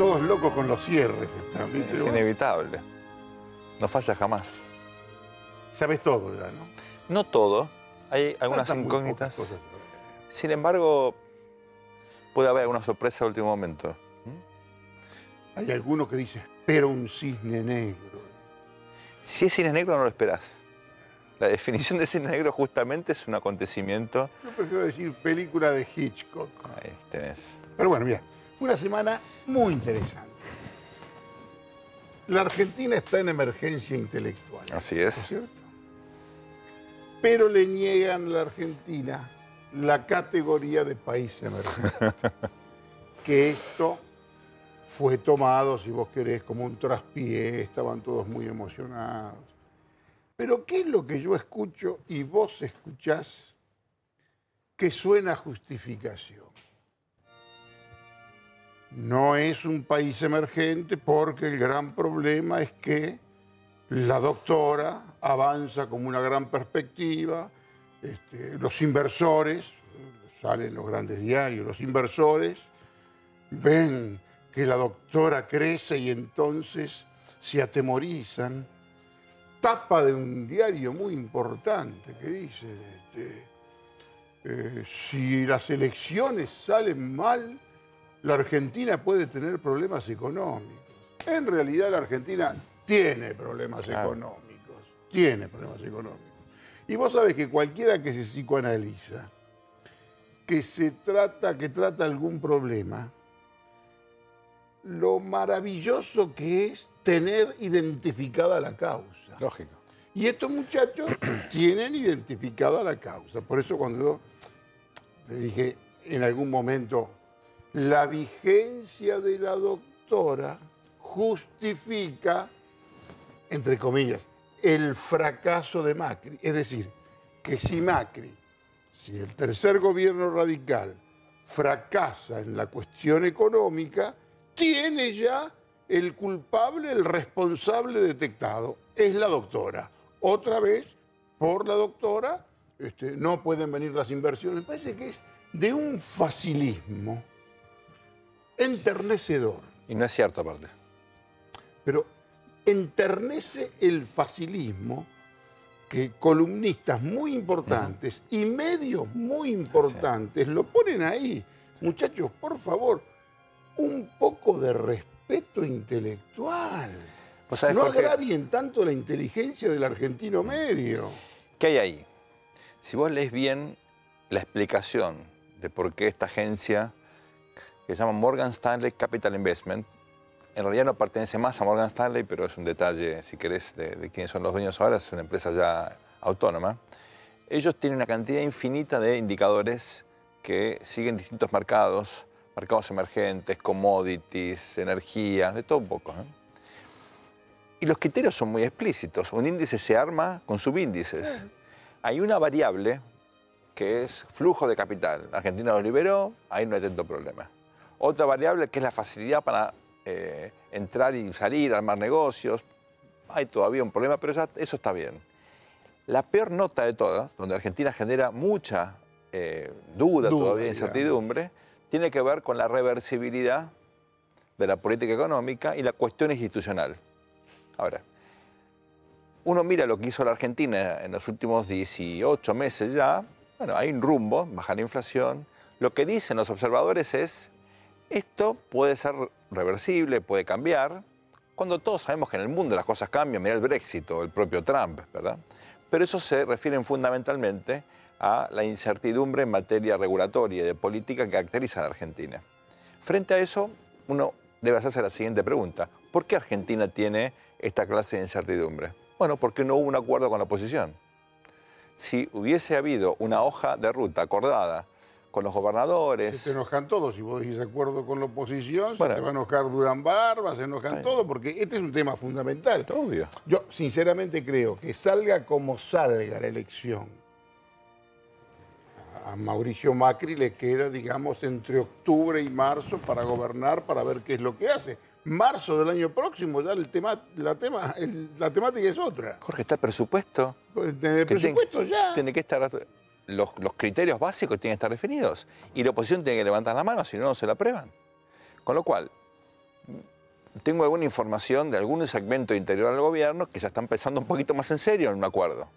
todos locos con los cierres están, ¿viste? Es inevitable. No falla jamás. Sabes todo ya, ¿no? No todo. Hay algunas Faltan muy incógnitas. pocas cosas. Sin embargo, puede haber alguna sorpresa al último momento. Hay alguno que dice, espera un cisne negro. Si es cine negro, no lo esperás. La definición de cine negro justamente es un acontecimiento. Yo prefiero decir película de Hitchcock. Ahí tenés. Pero bueno, mira, fue una semana muy interesante. La Argentina está en emergencia intelectual. Así ¿No es es. cierto? Pero le niegan a la Argentina la categoría de país emergente. Que esto fue tomado, si vos querés, como un traspié, estaban todos muy emocionados. Pero ¿qué es lo que yo escucho y vos escuchás que suena a justificación? No es un país emergente porque el gran problema es que la doctora avanza como una gran perspectiva, los inversores, salen los grandes diarios, los inversores ven que la doctora crece y entonces se atemorizan. Tapa de un diario muy importante que dice, si las elecciones salen mal, la Argentina puede tener problemas económicos. En realidad la Argentina tiene problemas económicos, tiene problemas económicos. Y vos sabés que cualquiera que se psicoanaliza, que trata algún problema, lo maravilloso que es tener identificada la causa. Lógico. Y estos muchachos tienen identificada la causa. Por eso cuando yo te dije en algún momento, la vigencia de la doctora justifica, entre comillas, el fracaso de Macri. Es decir, que si el tercer gobierno radical fracasa en la cuestión económica, tiene ya el culpable, el responsable detectado, es la doctora. Otra vez, por la doctora, no pueden venir las inversiones. Me parece que es de un facilismo enternecedor. Y no es cierto, aparte. Pero enternece el facilismo que columnistas muy importantes y medios muy importantes lo ponen ahí. Muchachos, por favor, un poco de respeto intelectual. No agravien tanto la inteligencia del argentino medio. ¿Qué hay ahí? Si vos lees bien la explicación de por qué esta agencia, que se llama Morgan Stanley Capital Investment, en realidad no pertenece más a Morgan Stanley, pero es un detalle, si querés, de quiénes son los dueños ahora, es una empresa ya autónoma. Ellos tienen una cantidad infinita de indicadores que siguen distintos mercados, mercados emergentes, commodities, energía, de todo un poco, ¿eh? Y los criterios son muy explícitos. Un índice se arma con subíndices. Hay una variable que es flujo de capital. Argentina lo liberó, ahí no hay tanto problema. Otra variable que es la facilidad para entrar y salir, armar negocios. Hay todavía un problema, pero eso está bien. La peor nota de todas, donde Argentina genera mucha duda todavía, incertidumbre, tiene que ver con la reversibilidad de la política económica y la cuestión institucional. Ahora, uno mira lo que hizo la Argentina en los últimos 18 meses ya, bueno, hay un rumbo, baja la inflación. Lo que dicen los observadores es, esto puede ser reversible, puede cambiar, cuando todos sabemos que en el mundo las cosas cambian, mira el Brexit o el propio Trump, ¿verdad? Pero eso se refiere fundamentalmente a la incertidumbre en materia regulatoria y de política que caracteriza a la Argentina. Frente a eso, uno debe hacerse la siguiente pregunta. ¿Por qué Argentina tiene esta clase de incertidumbre? Bueno, porque no hubo un acuerdo con la oposición. Si hubiese habido una hoja de ruta acordada con los gobernadores... Se te enojan todos. Si vos decís acuerdo con la oposición, bueno, se te va a enojar Durán Barba, se enojan todos, porque este es un tema fundamental. Obvio. Yo sinceramente creo que salga como salga la elección, a Mauricio Macri le queda, digamos, entre octubre y marzo para gobernar, para ver qué es lo que hace. Marzo del año próximo ya la temática es otra. Jorge, ¿está el presupuesto? El presupuesto ya. Tiene que estar, los criterios básicos tienen que estar definidos. Y la oposición tiene que levantar la mano, si no, no se la aprueban. Con lo cual, tengo alguna información de algún segmento interior al gobierno que ya están pensando un poquito más en serio en un acuerdo.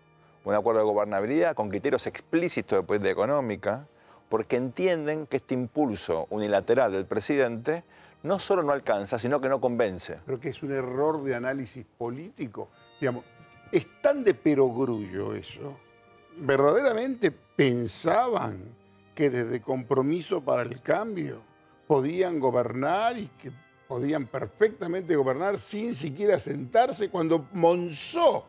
Un acuerdo de gobernabilidad con criterios explícitos de política económica, porque entienden que este impulso unilateral del presidente no solo no alcanza, sino que no convence. Creo que es un error de análisis político. Digamos, es tan de perogrullo eso. ¿Verdaderamente pensaban que desde Compromiso para el Cambio podían gobernar y que podían perfectamente gobernar sin siquiera sentarse cuando Monzó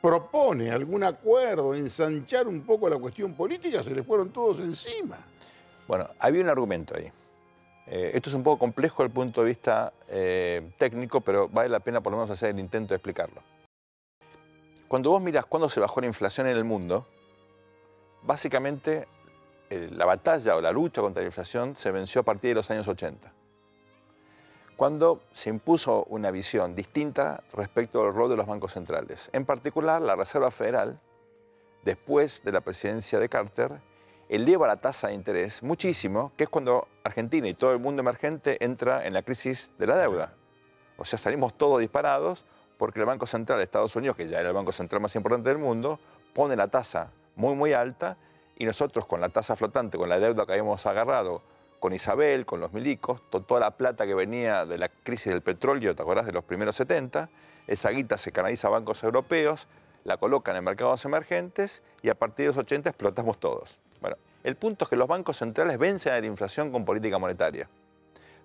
propone algún acuerdo, ensanchar un poco la cuestión política, se le fueron todos encima? Bueno, había un argumento ahí. Esto es un poco complejo desde el punto de vista técnico, pero vale la pena por lo menos hacer el intento de explicarlo. Cuando vos mirás cuándo se bajó la inflación en el mundo, básicamente la batalla o la lucha contra la inflación se venció a partir de los años 80. Cuando se impuso una visión distinta respecto al rol de los bancos centrales. En particular, la Reserva Federal, después de la presidencia de Carter, eleva la tasa de interés muchísimo, que es cuando Argentina y todo el mundo emergente entra en la crisis de la deuda. O sea, salimos todos disparados porque el Banco Central de Estados Unidos, que ya era el banco central más importante del mundo, pone la tasa muy, muy alta y nosotros con la tasa flotante, con la deuda que habíamos agarrado, con Isabel, con los milicos, toda la plata que venía de la crisis del petróleo, ¿te acordás? De los primeros 70, esa guita se canaliza a bancos europeos, la colocan en mercados emergentes y a partir de los 80 explotamos todos. Bueno, el punto es que los bancos centrales vencen a la inflación con política monetaria.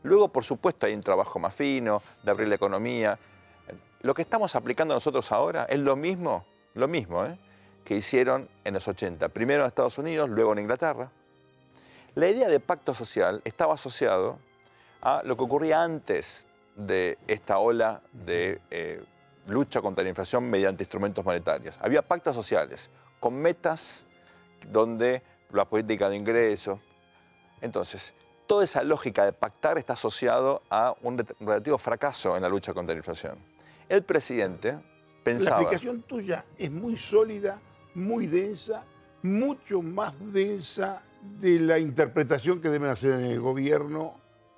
Luego, por supuesto, hay un trabajo más fino de abrir la economía. Lo que estamos aplicando nosotros ahora es lo mismo que hicieron en los 80. Primero en Estados Unidos, luego en Inglaterra. La idea de pacto social estaba asociado a lo que ocurría antes de esta ola de lucha contra la inflación mediante instrumentos monetarios. Había pactos sociales con metas donde la política de ingresos. Entonces, toda esa lógica de pactar está asociado a un relativo fracaso en la lucha contra la inflación. El presidente pensaba... La explicación tuya es muy sólida, muy densa, mucho más densa de la interpretación que deben hacer en el gobierno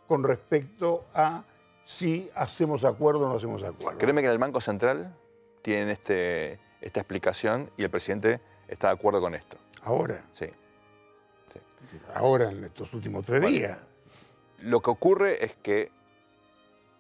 con respecto a si hacemos acuerdo o no hacemos acuerdo. Créeme que en el Banco Central tienen esta explicación y el presidente está de acuerdo con esto. Ahora. Sí. Ahora, en estos últimos 3 días. Lo que ocurre es que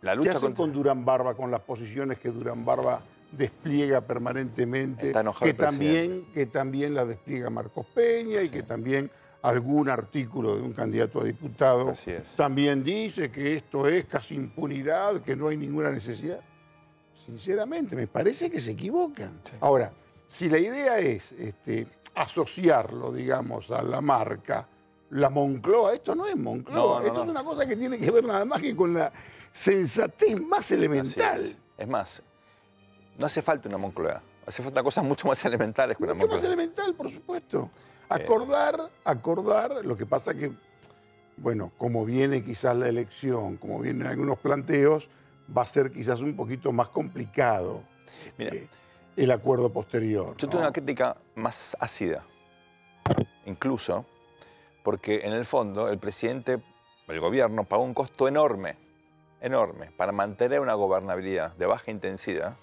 la lucha ¿Qué hacen con Durán Barba, con las posiciones que Durán Barba despliega permanentemente? Está enojado que también la despliega Marcos Peña y que también algún artículo de un candidato a diputado también dice que esto es casi impunidad, que no hay ninguna necesidad. Sinceramente, me parece que se equivocan. Sí. Ahora, si la idea es asociarlo, digamos, a la marca, la Moncloa, esto no es Moncloa, esto es una cosa que tiene que ver nada más que con la sensatez más elemental. Es más, no hace falta una Moncloa, hace falta cosas mucho más elementales que una Moncloa. Mucho más elemental, por supuesto. Acordar, lo que pasa que, bueno, como viene quizás la elección, como vienen algunos planteos, va a ser quizás un poquito más complicado el acuerdo posterior. Yo tengo una crítica más ácida, incluso, porque en el fondo el presidente, el gobierno, pagó un costo enorme para mantener una gobernabilidad de baja intensidad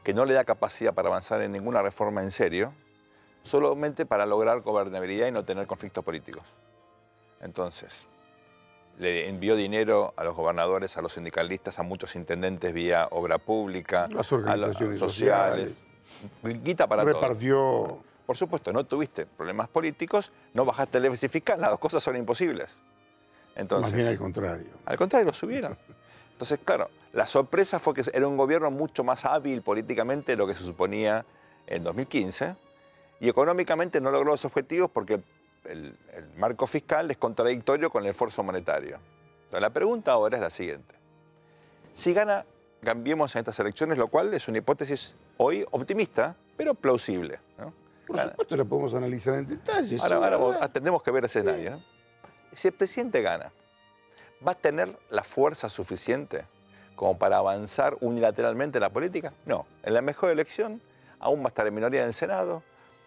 que no le da capacidad para avanzar en ninguna reforma en serio, solamente para lograr gobernabilidad y no tener conflictos políticos. Entonces, le envió dinero a los gobernadores, a los sindicalistas, a muchos intendentes vía obra pública, las organizaciones a los sociales. Guita para todo. Repartió. Por supuesto, no tuviste problemas políticos, no bajaste el déficit fiscal, las dos cosas son imposibles. Entonces, más bien al contrario. Al contrario, lo subieron. Entonces, claro, la sorpresa fue que era un gobierno mucho más hábil políticamente de lo que se suponía en 2015 y económicamente no logró los objetivos porque el marco fiscal es contradictorio con el esfuerzo monetario. Entonces, la pregunta ahora es la siguiente. Si gana Cambiemos en estas elecciones, lo cual es una hipótesis hoy optimista, pero plausible, ¿no? Por supuesto, la podemos analizar en detalle. Ahora tendremos que ver ese escenario, ¿no? Si el presidente gana, ¿va a tener la fuerza suficiente como para avanzar unilateralmente en la política? No. En la mejor elección aún va a estar en minoría en el Senado,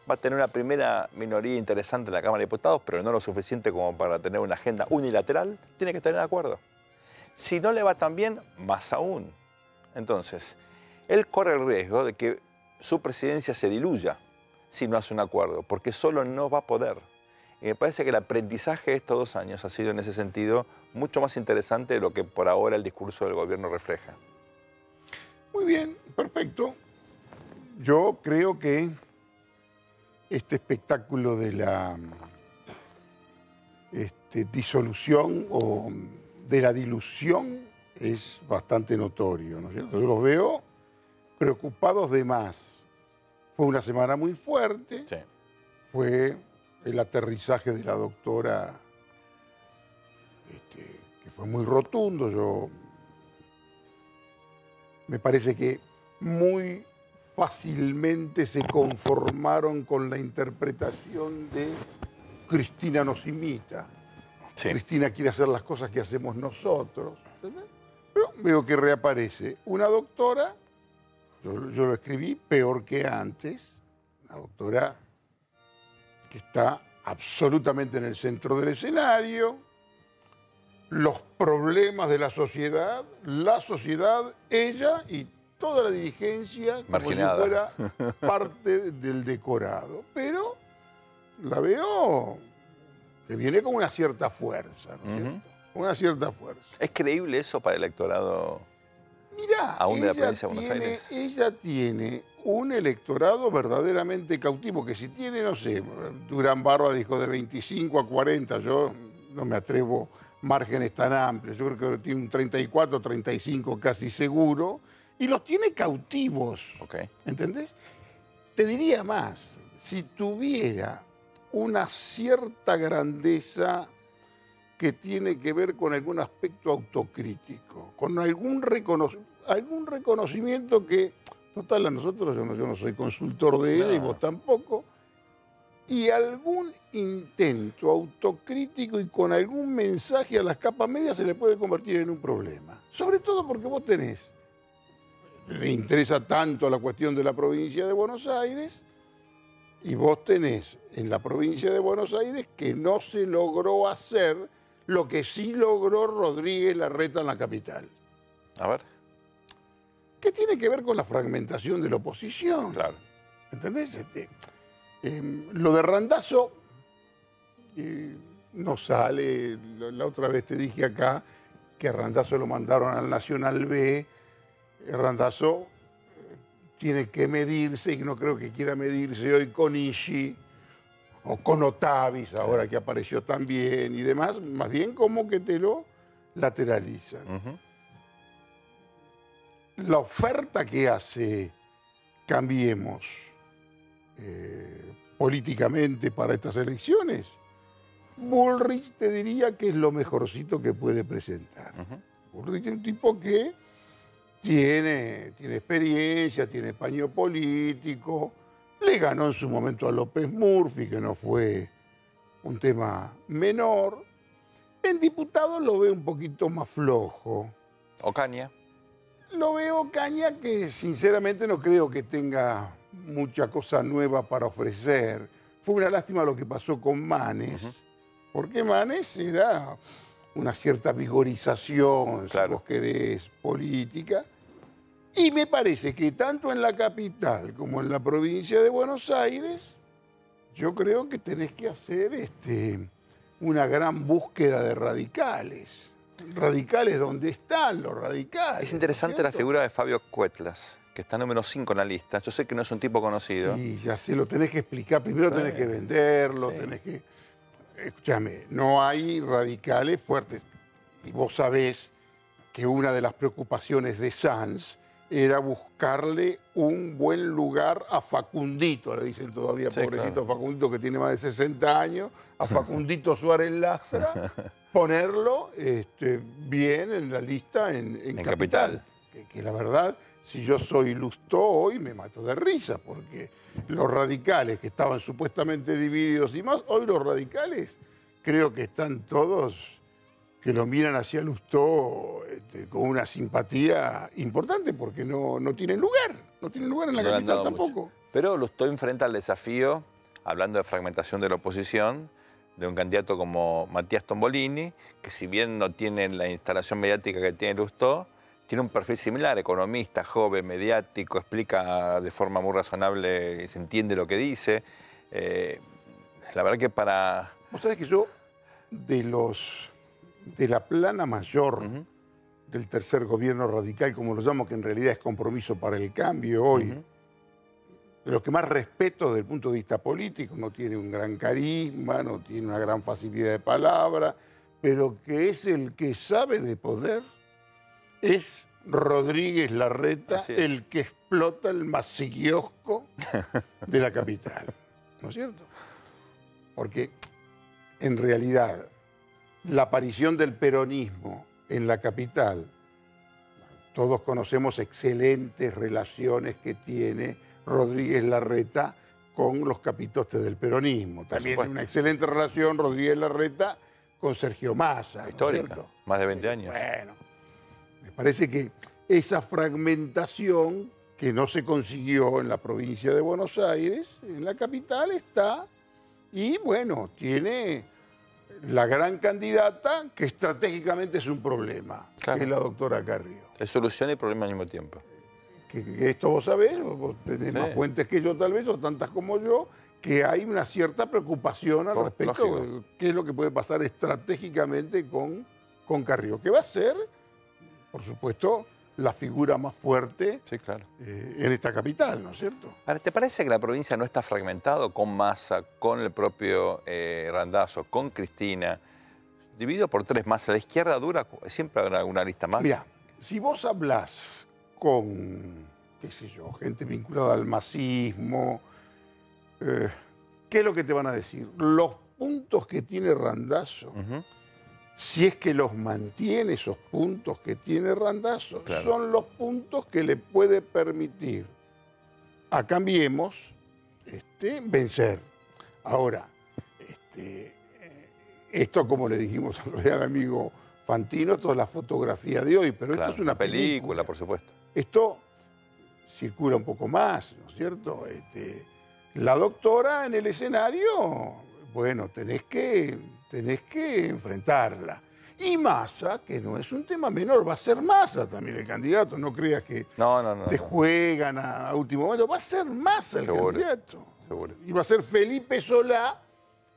va a tener una primera minoría interesante en la Cámara de Diputados, pero no lo suficiente como para tener una agenda unilateral. Tiene que estar en acuerdo. Si no le va tan bien, más aún. Entonces, él corre el riesgo de que su presidencia se diluya si no hace un acuerdo, porque solo no va a poder. Y me parece que el aprendizaje de estos 2 años ha sido en ese sentido mucho más interesante de lo que por ahora el discurso del gobierno refleja. Muy bien, perfecto. Yo creo que este espectáculo de la disolución o de la dilución es bastante notorio, ¿no es cierto? Yo los veo preocupados de más. Fue una semana muy fuerte, Sí. fue el aterrizaje de la doctora, que fue muy rotundo. Me parece que muy fácilmente se conformaron con la interpretación de Cristina nos imita. Sí. Cristina quiere hacer las cosas que hacemos nosotros. ¿Entendés? Pero veo que reaparece una doctora, yo lo escribí, peor que antes, una doctora que está absolutamente en el centro del escenario, los problemas de la sociedad, ella y toda la dirigencia Marginada. como si fuera parte del decorado. Pero la veo que viene con una cierta fuerza, ¿no es cierto? Una cierta fuerza. ¿Es creíble eso para el electorado Mirá, aún de la provincia de Buenos Aires? ella tiene un electorado verdaderamente cautivo, que si tiene, no sé, Durán Barba dijo de 25 a 40, yo no me atrevo márgenes tan amplios, yo creo que tiene un 34, 35 casi seguro, y los tiene cautivos, Okay. ¿entendés? Te diría más, si tuviera una cierta grandeza que tiene que ver con algún aspecto autocrítico, con algún reconocimiento que, total, a nosotros, yo no soy consultor de ella y vos tampoco, y algún intento autocrítico y con algún mensaje a las capas medias se le puede convertir en un problema. Sobre todo porque vos le interesa tanto la cuestión de la provincia de Buenos Aires, y vos tenés en la provincia de Buenos Aires que no se logró hacer lo que sí logró Rodríguez Larreta en la capital. A ver. ¿Qué tiene que ver con la fragmentación de la oposición? Claro. ¿Entendés? Lo de Randazzo no sale. La otra vez te dije acá que a Randazzo lo mandaron al Nacional B. Randazzo tiene que medirse, y no creo que quiera medirse hoy con Ishi o con Otavis, ahora que apareció también y demás, más bien como que te lo lateralizan. La oferta que hace Cambiemos políticamente para estas elecciones, Bullrich te diría que es lo mejorcito que puede presentar. Bullrich es un tipo que tiene experiencia, tiene paño político, le ganó en su momento a López Murphy, que no fue un tema menor. En diputado lo veo un poquito más flojo. Ocaña. Lo veo Caña, que sinceramente no creo que tenga mucha cosa nueva para ofrecer. Fue una lástima lo que pasó con Manes, porque Manes era una cierta vigorización, Claro, si vos querés, política. Y me parece que tanto en la capital como en la provincia de Buenos Aires, yo creo que tenés que hacer una gran búsqueda de radicales. Radicales, ¿dónde están los radicales? Es interesante la figura de Fabio Cuetlas, que está número 5 en la lista. Yo sé que no es un tipo conocido. Sí, ya sé, lo tenés que explicar. Primero tenés que venderlo, tenés que... Escúchame, no hay radicales fuertes. Y vos sabés que una de las preocupaciones de Sanz era buscarle un buen lugar a Facundito, le dicen todavía, pobrecito Facundito, que tiene más de 60 años, a Facundito Suárez Lastra, ponerlo bien en la lista en Capital. Que la verdad, si yo soy Lustó hoy, me mato de risa, porque los radicales que estaban supuestamente divididos y más, hoy los radicales creo que están todos que lo miran hacia Lustó con una simpatía importante, porque no tienen lugar. No tienen lugar en la capital tampoco. Pero Lustó enfrenta el desafío, hablando de fragmentación de la oposición, de un candidato como Matías Tombolini, que si bien no tiene la instalación mediática que tiene Lustó, tiene un perfil similar, economista, joven, mediático, explica de forma muy razonable y se entiende lo que dice. La verdad que para... Vos sabés que yo, de la plana mayor del tercer gobierno radical, como lo llamo, que en realidad es Compromiso para el Cambio hoy, de los que más respeto desde el punto de vista político, no tiene un gran carisma, no tiene una gran facilidad de palabra, pero que es el que sabe de poder, es Rodríguez Larreta, el que explota el masilliosco de la capital, ¿no es cierto? Porque en realidad la aparición del peronismo en la capital, todos conocemos excelentes relaciones que tiene Rodríguez Larreta con los capitostes del peronismo. También una excelente relación Rodríguez Larreta con Sergio Massa. Histórica, ¿no? más de 20 años. Bueno, me parece que esa fragmentación que no se consiguió en la provincia de Buenos Aires, en la capital está, y bueno, tiene la gran candidata que estratégicamente es un problema, que es la doctora Carrió. Es solución y problema al mismo tiempo. Que esto vos sabés, vos tenés más fuentes que yo tal vez, o tantas como yo, que hay una cierta preocupación al respecto de qué es lo que puede pasar estratégicamente con Carrió, que va a ser, por supuesto, la figura más fuerte en esta capital, ¿no es cierto? Ahora, ¿te parece que la provincia no está fragmentado con Massa, con el propio Randazzo, con Cristina, dividido por tres más? A la izquierda dura, siempre habrá alguna lista más. Mira, si vos hablás con, qué sé yo, gente vinculada al masismo, ¿qué es lo que te van a decir? Los puntos que tiene Randazzo, si es que los mantiene, esos puntos que tiene Randazzo, son los puntos que le puede permitir a Cambiemos vencer. Ahora, esto, como le dijimos al amigo Fantino, toda la fotografía de hoy, pero esto es una película, por supuesto. Esto circula un poco más, ¿no es cierto? La doctora en el escenario, bueno, tenés que enfrentarla. Y Massa, que no es un tema menor, va a ser Massa también el candidato, no creas que te juegan a último momento, va a ser Massa el candidato. Seguro. Y va a ser Felipe Solá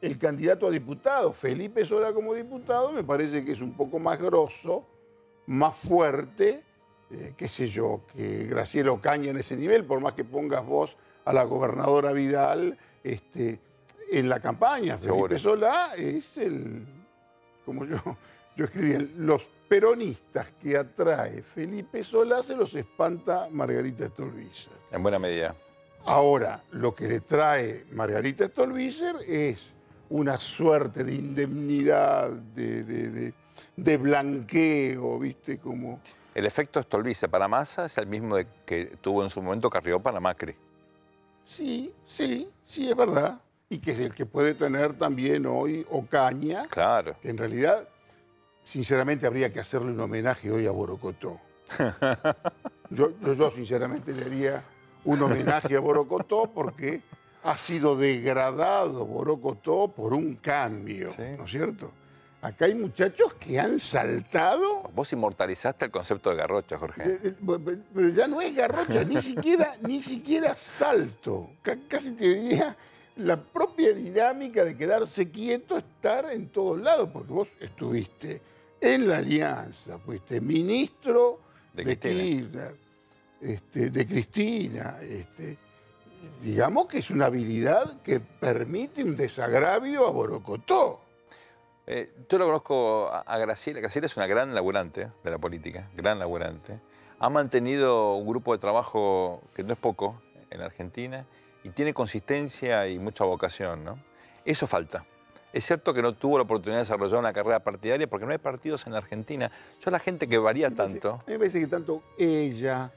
el candidato a diputado. Felipe Solá como diputado me parece que es un poco más grosso, más fuerte, qué sé yo, que Graciela Ocaña en ese nivel, por más que pongas vos a la gobernadora Vidal en la campaña. Felipe Solá es como yo escribía, los peronistas que atrae Felipe Solá se los espanta Margarita Stolbizer. En buena medida. Ahora, lo que le trae Margarita Stolbizer es una suerte de indemnidad, de blanqueo, ¿viste? Como... El efecto Stolbizer para Massa es el mismo que tuvo en su momento Carrió para Macri. Sí, es verdad. Y que es el que puede tener también hoy Ocaña. Claro. Que en realidad, sinceramente, habría que hacerle un homenaje hoy a Borocotó. Yo sinceramente le haría un homenaje a Borocotó porque ha sido degradado Borocotó por un cambio, ¿no es cierto? Acá hay muchachos que han saltado... Vos inmortalizaste el concepto de garrocha, Jorge. Pero ya no es garrocha, ni siquiera salto. Casi te diría la propia dinámica de quedarse quieto, estar en todos lados, porque vos estuviste en la Alianza, fuiste ministro de Kirchner, de Cristina. Digamos que es una habilidad que permite un desagravio a Borocotó. Yo lo conozco a Graciela. Graciela es una gran laburante de la política, gran laburante. Ha mantenido un grupo de trabajo que no es poco en Argentina y tiene consistencia y mucha vocación, ¿no? Eso falta. Es cierto que no tuvo la oportunidad de desarrollar una carrera partidaria porque no hay partidos en la Argentina. Yo la gente que varía tanto... A mí me parece que tanto ella,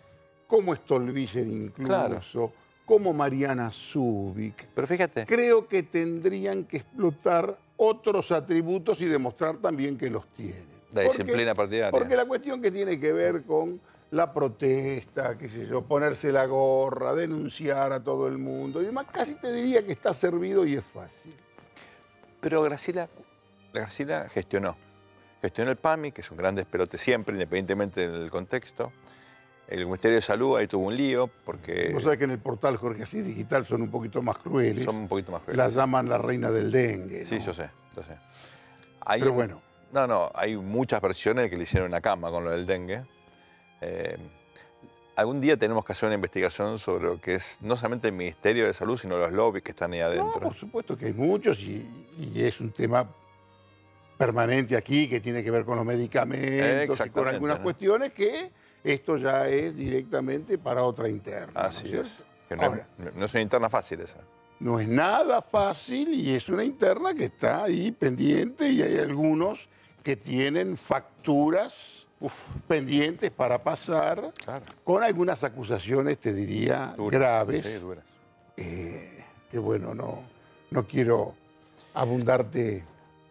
como Stolbizer incluso, como Mariana Zubik, pero fíjate, creo que tendrían que explotar otros atributos y demostrar también que los tienen. La disciplina partidaria. Porque la cuestión que tiene que ver con la protesta, qué sé yo, ponerse la gorra, denunciar a todo el mundo y demás, casi te diría que está servido y es fácil. Pero Graciela gestionó. Gestionó el PAMI, que es un gran despelote siempre, independientemente del contexto. El Ministerio de Salud ahí tuvo un lío porque... Vos sabés que en el portal Jorge Asís Digital son un poquito más crueles. Son un poquito más crueles. La llaman la reina del dengue, ¿no? Sí, yo sé. Pero bueno. No, hay muchas versiones que le hicieron una cama con lo del dengue. Algún día tenemos que hacer una investigación sobre lo que es no solamente el Ministerio de Salud, sino los lobbies que están ahí adentro. No, por supuesto que hay muchos y es un tema permanente aquí que tiene que ver con los medicamentos y con algunas cuestiones que esto ya es directamente para otra interna. Así ¿no es. Que no es una interna fácil esa. No es nada fácil y es una interna que está ahí pendiente y hay algunos que tienen facturas pendientes para pasar, claro, con algunas acusaciones, te diría, duras, graves. Sí, duras. Que bueno, no quiero abundarte.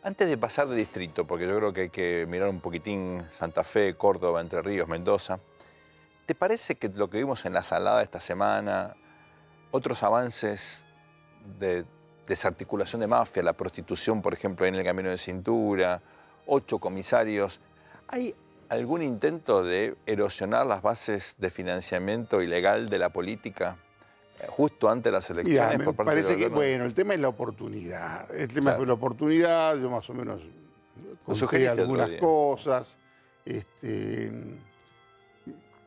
Antes de pasar de distrito, porque yo creo que hay que mirar un poquitín Santa Fe, Córdoba, Entre Ríos, Mendoza, ¿te parece que lo que vimos en la Salada esta semana, otros avances de desarticulación de mafia, la prostitución, por ejemplo, en el Camino de Cintura, 8 comisarios, ¿hay algún intento de erosionar las bases de financiamiento ilegal de la política justo antes de las elecciones? Me parece que, bueno, el tema es la oportunidad. El tema es la oportunidad, yo más o menos conté algunas cosas.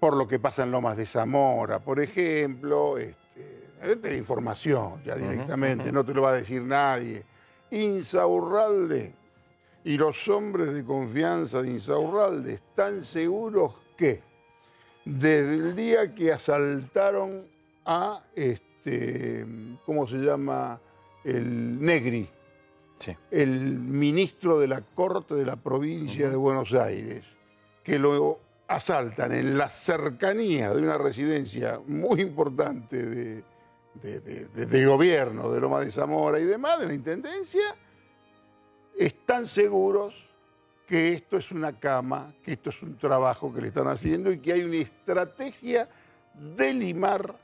Por lo que pasa en Lomas de Zamora, por ejemplo, esta información ya directamente, no te lo va a decir nadie. Insaurralde y los hombres de confianza de Insaurralde están seguros que desde el día que asaltaron a, ¿cómo se llama? El Negri, sí, el ministro de la Corte de la provincia de Buenos Aires, que lo asaltan en la cercanía de una residencia muy importante de gobierno, de Loma de Zamora y demás, de la Intendencia, están seguros que esto es una cama, que esto es un trabajo que le están haciendo y que hay una estrategia de limar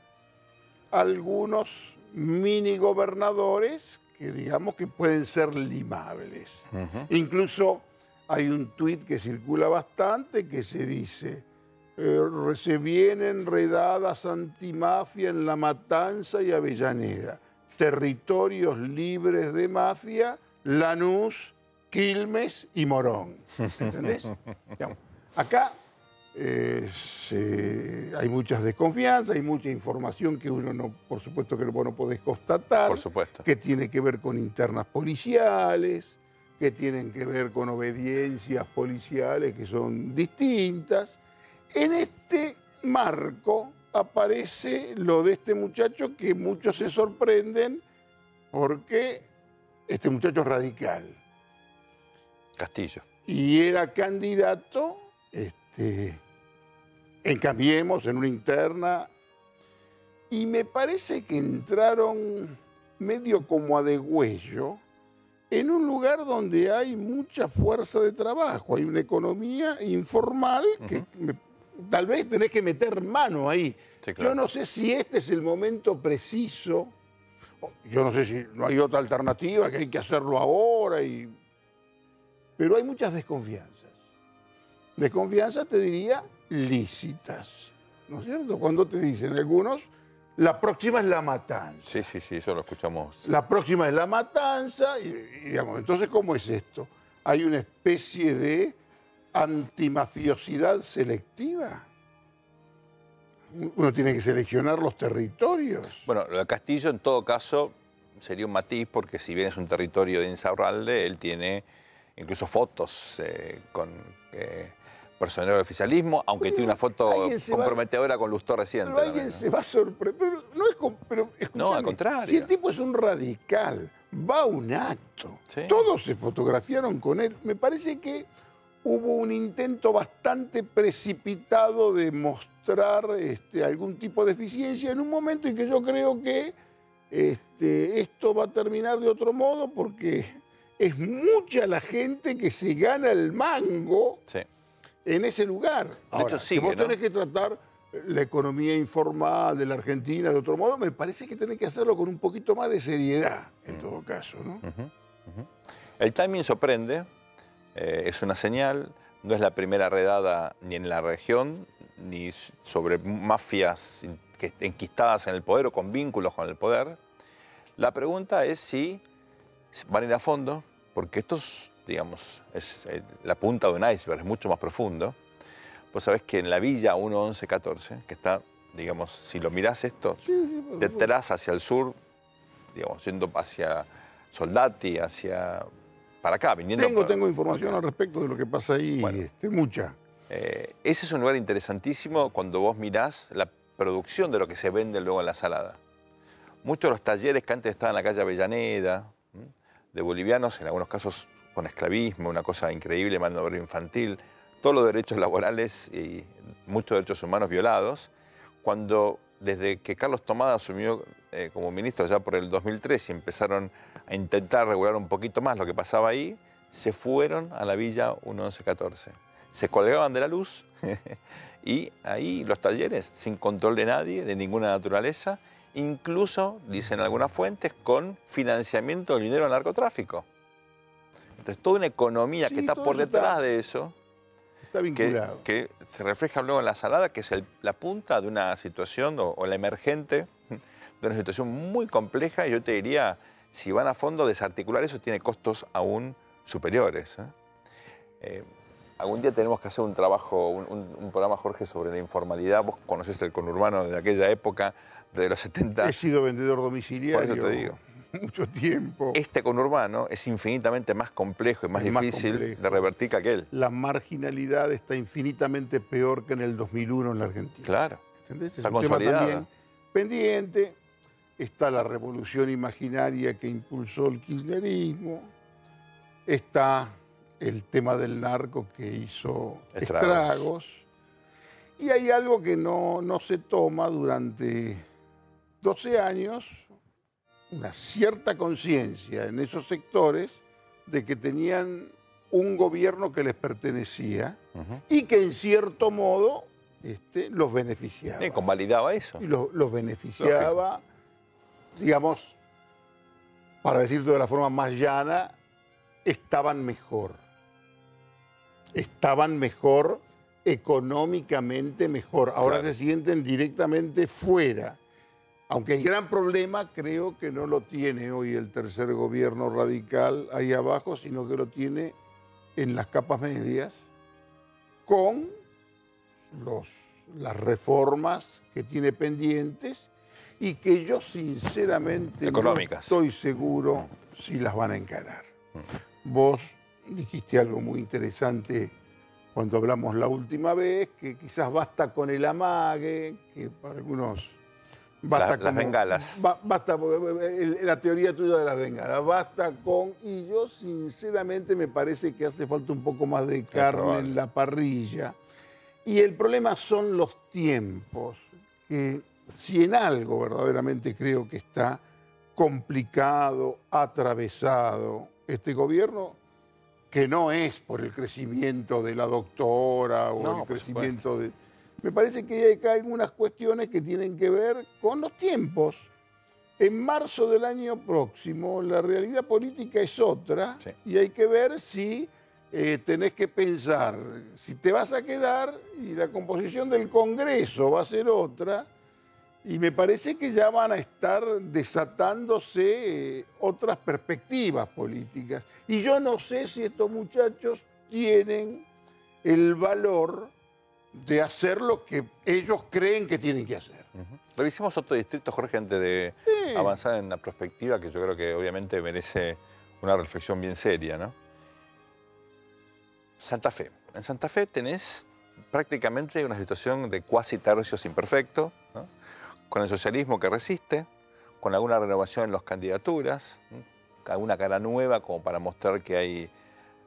algunos mini gobernadores que digamos que pueden ser limables. Incluso hay un tuit que circula bastante que se dice: se vienen redadas antimafia en La Matanza y Avellaneda, territorios libres de mafia, Lanús, Quilmes y Morón. ¿Entendés? Acá hay muchas desconfianzas, hay mucha información que uno no, por supuesto que vos no podés constatar, por supuesto, que tiene que ver con internas policiales, que tienen que ver con obediencias policiales que son distintas. En este marco aparece lo de este muchacho que muchos se sorprenden porque este muchacho es radical. Castillo. Y era candidato en Cambiemos, en una interna, y me parece que entraron medio como a degüello en un lugar donde hay mucha fuerza de trabajo, hay una economía informal que tal vez tenés que meter mano ahí. Sí, claro. Yo no sé si este es el momento preciso, yo no sé si no hay otra alternativa, que hay que hacerlo ahora, pero hay muchas desconfianzas. Desconfianzas, te diría, lícitas, ¿no es cierto? Cuando te dicen algunos, la próxima es la matanza. Sí, eso lo escuchamos. La próxima es la matanza, y digamos, entonces, ¿cómo es esto? ¿Hay una especie de antimafiosidad selectiva? Uno tiene que seleccionar los territorios. Bueno, lo de Castillo, en todo caso, sería un matiz, porque si bien es un territorio de Insaurralde, él tiene incluso fotos con personal del oficialismo, aunque tiene una foto comprometedora con Lustó reciente. Pero alguien se va a sorprender. No, al contrario. Si el tipo es un radical, va a un acto, sí, todos se fotografiaron con él. Me parece que hubo un intento bastante precipitado de mostrar algún tipo de eficiencia en un momento en que yo creo que esto va a terminar de otro modo, porque es mucha la gente que se gana el mango, sí, en ese lugar. Ahora, de hecho, sigue, vos tenés que tratar la economía informal de la Argentina de otro modo, me parece que tenés que hacerlo con un poquito más de seriedad, en todo caso, ¿no? El timing sorprende, es una señal, no es la primera redada ni en la región, ni sobre mafias enquistadas en el poder o con vínculos con el poder. La pregunta es si van a ir a fondo, porque esto es, digamos, es la punta de un iceberg, es mucho más profundo. Vos sabés que en la villa 1-11-14, que está, digamos, si lo mirás esto, detrás hacia el sur, digamos, yendo hacia Soldati, hacia para acá, viniendo... Tengo información al respecto de lo que pasa ahí, bueno, mucha. Ese es un lugar interesantísimo cuando vos mirás la producción de lo que se vende luego en la Salada. Muchos de los talleres que antes estaban en la calle Avellaneda, de bolivianos, en algunos casos con esclavismo, una cosa increíble, mano de obra infantil, todos los derechos laborales y muchos derechos humanos violados, cuando desde que Carlos Tomada asumió como ministro ya por el 2003 y empezaron a intentar regular un poquito más lo que pasaba ahí, se fueron a la villa 1-11-14. Se colgaban de la luz y ahí los talleres, sin control de nadie, de ninguna naturaleza, incluso, dicen algunas fuentes, con financiamiento del dinero al narcotráfico. Entonces, toda una economía que está por detrás de eso, está vinculado. Que se refleja luego en la Salada, que es la punta de una situación, o la emergente, de una situación muy compleja, y yo te diría, si van a fondo, desarticular eso tiene costos aún superiores. Algún día tenemos que hacer un trabajo, un programa, Jorge, sobre la informalidad. Vos conocés el conurbano de aquella época, de los 70. He sido vendedor domiciliario. Por eso te digo. Mucho tiempo. Este conurbano es infinitamente más complejo y más difícil de revertir que aquel. La marginalidad está infinitamente peor que en el 2001 en la Argentina. Claro. ¿Entendés? Está consolidada. También pendiente. Está la revolución imaginaria que impulsó el kirchnerismo. Está el tema del narco que hizo estragos. Y hay algo que no se toma durante 12 años, una cierta conciencia en esos sectores de que tenían un gobierno que les pertenecía y que en cierto modo los beneficiaba. Y convalidaba eso. Y los beneficiaba, lógico. Digamos, para decirlo de la forma más llana, estaban mejor. Estaban mejor, económicamente mejor. Ahora se sienten directamente fuera. Aunque el gran problema creo que no lo tiene hoy el tercer gobierno radical ahí abajo, sino que lo tiene en las capas medias con las reformas que tiene pendientes y que yo sinceramente no estoy seguro si las van a encarar. Vos dijiste algo muy interesante cuando hablamos la última vez, que quizás basta con el amague, que para algunos... Basta las bengalas. Basta, la teoría tuya de las bengalas, basta con... Y yo sinceramente me parece que hace falta un poco más de carne en la parrilla. Y el problema son los tiempos, que si en algo verdaderamente creo que está complicado, atravesado este gobierno, que no es por el crecimiento de la doctora o el crecimiento de... Me parece que hay acá algunas cuestiones que tienen que ver con los tiempos. En marzo del año próximo la realidad política es otra y hay que ver si tenés que pensar si te vas a quedar y la composición del Congreso va a ser otra y me parece que ya van a estar desatándose otras perspectivas políticas. Y yo no sé si estos muchachos tienen el valor de hacer lo que ellos creen que tienen que hacer. Revisemos otro distrito, Jorge, antes de avanzar en la perspectiva, que yo creo que obviamente merece una reflexión bien seria, ¿no? Santa Fe. En Santa Fe tenés prácticamente una situación de cuasi tercios imperfecto, ¿no? Con el socialismo que resiste, con alguna renovación en las candidaturas, ¿no? Alguna cara nueva como para mostrar que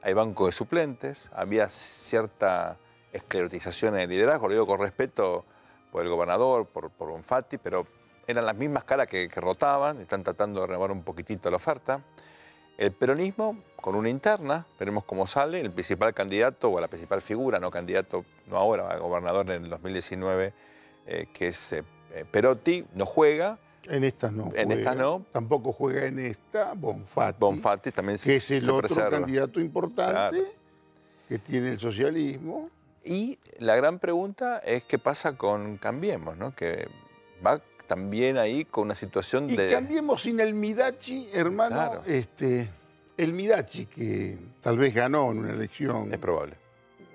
hay banco de suplentes, había cierta esclerotización en el liderazgo, lo digo con respeto por el gobernador, por Bonfatti, pero eran las mismas caras que rotaban, están tratando de renovar un poquitito la oferta. El peronismo, con una interna, veremos cómo sale, el principal candidato, o la principal figura, no candidato, no ahora, gobernador en el 2019, que es Perotti, no juega. En esta no En juega. esta no. Tampoco juega en esta Bonfatti. Bonfatti también que es el se otro preserva. candidato importante Claro. que tiene el socialismo. Y la gran pregunta es qué pasa con Cambiemos, ¿no? Que va también ahí con una situación Y de... Cambiemos sin el Midachi, hermano. Claro. El Midachi, que tal vez ganó en una elección. Es probable.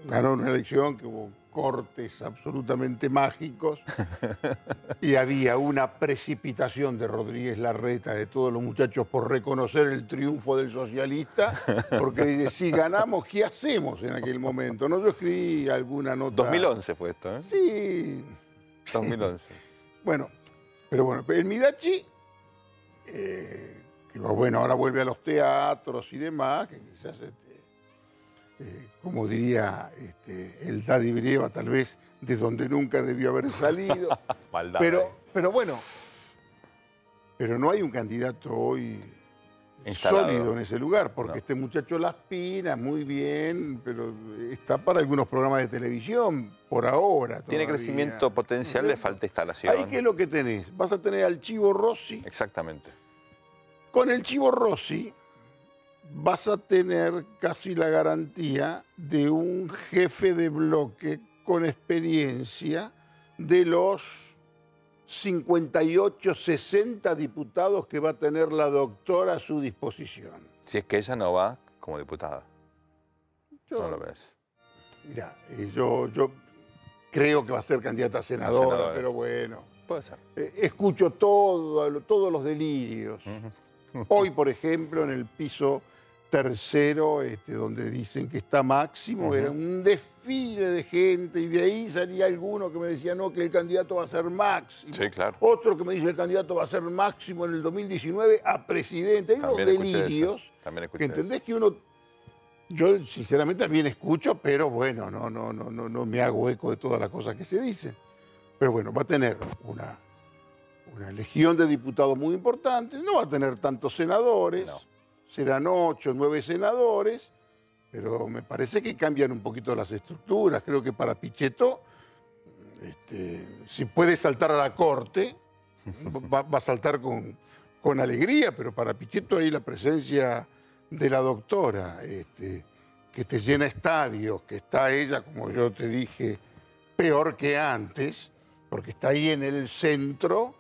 Ganó en una elección que hubo cortes absolutamente mágicos y había una precipitación de Rodríguez Larreta, de todos los muchachos, por reconocer el triunfo del socialista, porque dice, si ganamos, ¿qué hacemos en aquel momento? No, yo escribí alguna nota... 2011 fue esto, ¿eh? Sí. 2011. Bueno, pero el Midachi, que bueno, ahora vuelve a los teatros y demás, que quizás... como diría el Daddy Brieva, tal vez de donde nunca debió haber salido. Maldad. Pero bueno, pero no hay un candidato hoy Instalado. sólido en ese lugar, porque No. este muchacho Laspina, muy bien, pero está para algunos programas de televisión por ahora. Tiene todavía. crecimiento potencial, le falta instalación. Ahí, ¿qué es lo que tenés? Vas a tener al Chivo Rossi. Exactamente. Con el Chivo Rossi vas a tener casi la garantía de un jefe de bloque con experiencia de los 58, 60 diputados que va a tener la doctora a su disposición. Si es que ella no va como diputada. Yo- No lo ves. Mirá, yo creo que va a ser candidata a senadora, senadora. pero bueno. Puede ser. Escucho todos los delirios. Hoy, por ejemplo, en el piso tercero, donde dicen que está Máximo, era un desfile de gente y de ahí salía alguno que me decía, no, que el candidato va a ser Máximo. Sí, claro. Otro que me dice, el candidato va a ser Máximo en el 2019 a presidente. Hay unos También escuché delirios eso. También escuché que entendés que uno... Yo, sinceramente, también escucho, pero bueno, no me hago eco de todas las cosas que se dicen. Pero bueno, va a tener una legión de diputados muy importante, no va a tener tantos senadores, No. serán 8 o 9 senadores, pero me parece que cambian un poquito las estructuras. Creo que para Pichetto, si puede saltar a la corte, va a saltar con alegría, pero para Pichetto ahí la presencia de la doctora, que te llena estadios, que está ella, como yo te dije, peor que antes, porque está ahí en el centro,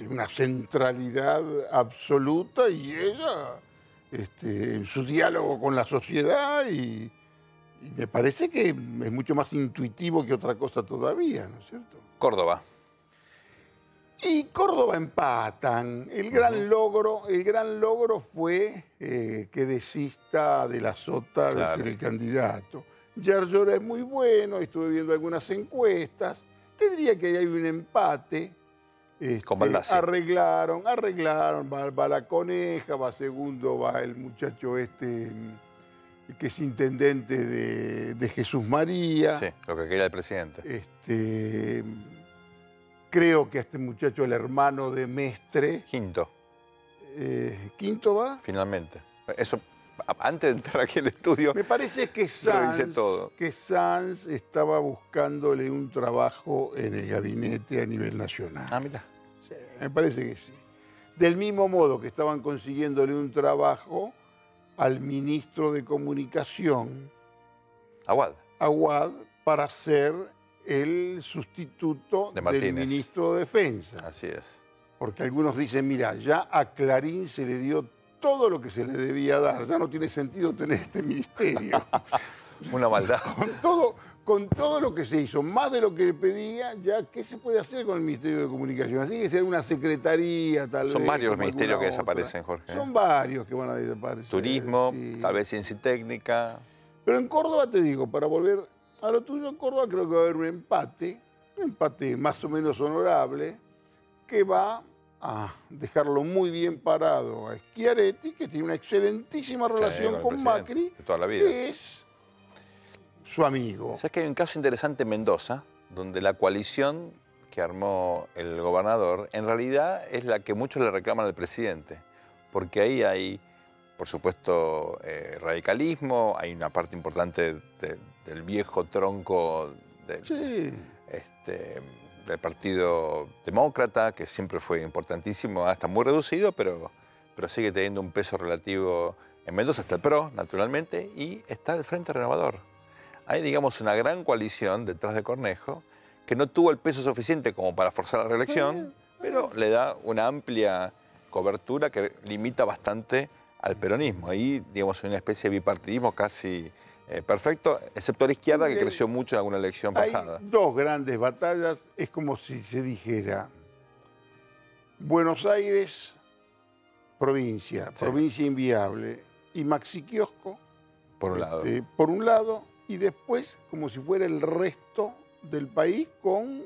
una centralidad absoluta, y ella en su diálogo con la sociedad, y me parece que es mucho más intuitivo que otra cosa todavía, ¿no es cierto? Córdoba. Y Córdoba empatan. El gran logro fue que desista de la sota de Claro. ser el candidato. Yarlora es muy bueno, estuve viendo algunas encuestas. Te diría que ahí hay un empate. Con Baldassi. Arreglaron, va la Coneja, va segundo, va el muchacho que es intendente de Jesús María. Sí, lo que quería el presidente. Creo que a este muchacho, el hermano de Mestre, Quinto, quinto va. finalmente. Eso, antes de entrar aquí al estudio, Me parece que revisé todo. Sanz estaba buscándole un trabajo en el gabinete a nivel nacional. Ah, mira. Sí, me parece que sí. Del mismo modo que estaban consiguiéndole un trabajo al ministro de Comunicación, Aguad. Aguad, para ser el sustituto De del Martínez. ministro de Defensa. Así es. Porque algunos dicen, mira, ya a Clarín se le dio todo lo que se le debía dar, ya no tiene sentido tener este ministerio. Una maldad. Con todo lo que se hizo, más de lo que le pedía, ya ¿qué se puede hacer con el Ministerio de Comunicación? Así que ser una secretaría, tal vez. Son varios los como ministerios que alguna otra. desaparecen, Jorge. Son varios que van a desaparecer. Turismo, sí. tal vez ciencia y técnica. Pero en Córdoba, te digo, para volver a lo tuyo, en Córdoba creo que va a haber un empate más o menos honorable, que va a dejarlo muy bien parado a Schiaretti, que tiene una excelentísima relación con el con presidente, Macri, de toda la vida. que es su amigo. ¿Sabes que hay un caso interesante en Mendoza, donde la coalición que armó el gobernador en realidad es la que muchos le reclaman al presidente? Porque ahí hay, por supuesto, radicalismo, hay una parte importante del viejo tronco Sí. del Partido Demócrata, que siempre fue importantísimo, ahora está muy reducido, pero sigue teniendo un peso relativo. En Mendoza está el PRO, naturalmente, y está el Frente Renovador. Hay, digamos, una gran coalición detrás de Cornejo, que no tuvo el peso suficiente como para forzar la reelección, pero le da una amplia cobertura que limita bastante al peronismo. Ahí, digamos, una especie de bipartidismo casi perfecto, excepto la izquierda, que creció mucho en alguna elección pasada. Hay dos grandes batallas. Es como si se dijera Buenos Aires, provincia, Sí. provincia inviable, y Maxi Kiosco, Por un lado. por un lado, y después como si fuera el resto del país con